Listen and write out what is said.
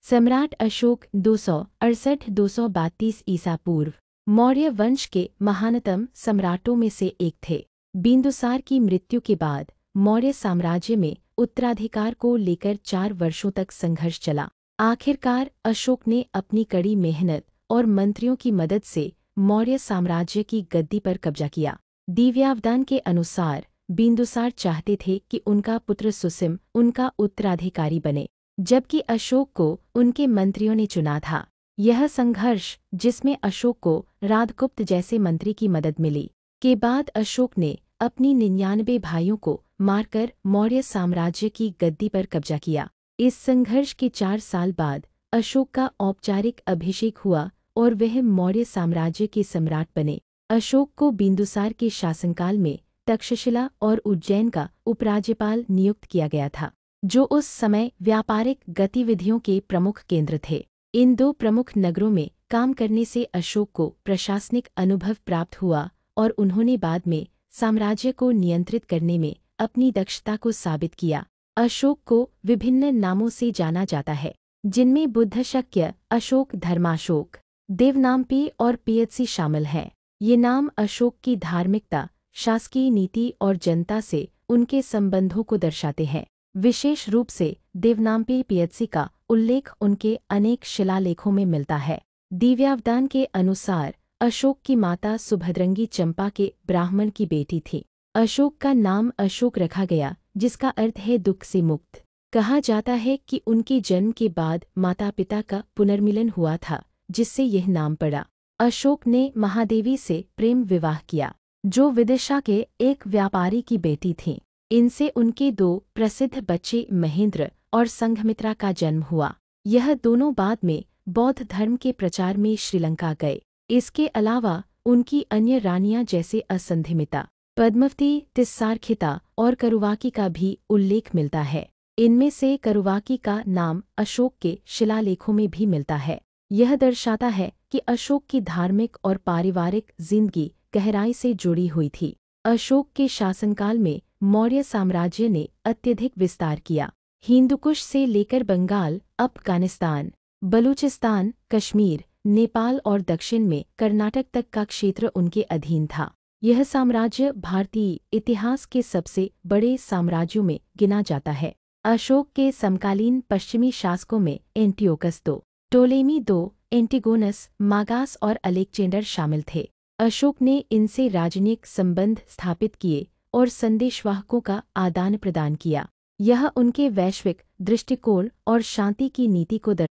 सम्राट अशोक 268-232 ईसा पूर्व मौर्य वंश के महानतम सम्राटों में से एक थे। बिंदुसार की मृत्यु के बाद मौर्य साम्राज्य में उत्तराधिकार को लेकर 4 वर्षों तक संघर्ष चला। आखिरकार अशोक ने अपनी कड़ी मेहनत और मंत्रियों की मदद से मौर्य साम्राज्य की गद्दी पर कब्जा किया। दिव्यावदान के अनुसार बिंदुसार चाहते थे कि उनका पुत्र सुसिम उनका उत्तराधिकारी बने, जबकि अशोक को उनके मंत्रियों ने चुना था। यह संघर्ष, जिसमें अशोक को राजगुप्त जैसे मंत्री की मदद मिली, के बाद अशोक ने अपनी 99 भाइयों को मारकर मौर्य साम्राज्य की गद्दी पर कब्जा किया। इस संघर्ष के 4 साल बाद अशोक का औपचारिक अभिषेक हुआ और वह मौर्य साम्राज्य के सम्राट बने। अशोक को बिंदुसार के शासनकाल में तक्षशिला और उज्जैन का उपराज्यपाल नियुक्त किया गया था, जो उस समय व्यापारिक गतिविधियों के प्रमुख केंद्र थे। इन 2 प्रमुख नगरों में काम करने से अशोक को प्रशासनिक अनुभव प्राप्त हुआ और उन्होंने बाद में साम्राज्य को नियंत्रित करने में अपनी दक्षता को साबित किया। अशोक को विभिन्न नामों से जाना जाता है, जिनमें बुद्धशक्य, अशोक, धर्माशोक, देवनाम्पी और पियत्सी शामिल हैं। ये नाम अशोक की धार्मिकता, शासकीय नीति और जनता से उनके संबंधों को दर्शाते हैं। विशेष रूप से देवनाम्पी पियत्सी का उल्लेख उनके अनेक शिलालेखों में मिलता है। दिव्यावदान के अनुसार अशोक की माता सुभद्रंगी चंपा के ब्राह्मण की बेटी थी। अशोक का नाम अशोक रखा गया, जिसका अर्थ है दुख से मुक्त। कहा जाता है कि उनके जन्म के बाद माता पिता का पुनर्मिलन हुआ था, जिससे यह नाम पड़ा। अशोक ने महादेवी से प्रेम विवाह किया, जो विदिशा के एक व्यापारी की बेटी थीं। इनसे उनके 2 प्रसिद्ध बच्चे महेंद्र और संघमित्रा का जन्म हुआ। यह दोनों बाद में बौद्ध धर्म के प्रचार में श्रीलंका गए। इसके अलावा उनकी अन्य रानियां जैसे असंधिमिता, पद्मवती, तिस्सारखिता और करुवाकी का भी उल्लेख मिलता है। इनमें से करुवाकी का नाम अशोक के शिलालेखों में भी मिलता है। यह दर्शाता है कि अशोक की धार्मिक और पारिवारिक जिंदगी गहराई से जुड़ी हुई थी। अशोक के शासनकाल में मौर्य साम्राज्य ने अत्यधिक विस्तार किया। हिंदुकुश से लेकर बंगाल, अफगानिस्तान, बलूचिस्तान, कश्मीर, नेपाल और दक्षिण में कर्नाटक तक का क्षेत्र उनके अधीन था। यह साम्राज्य भारतीय इतिहास के सबसे बड़े साम्राज्यों में गिना जाता है। अशोक के समकालीन पश्चिमी शासकों में एंटियोकस II, टोलेमी II, एंटिगोनस, मागास और अलेक्जेंडर शामिल थे। अशोक ने इनसे राजनीतिक संबंध स्थापित किए और संदेशवाहकों का आदान प्रदान किया। यह उनके वैश्विक दृष्टिकोण और शांति की नीति को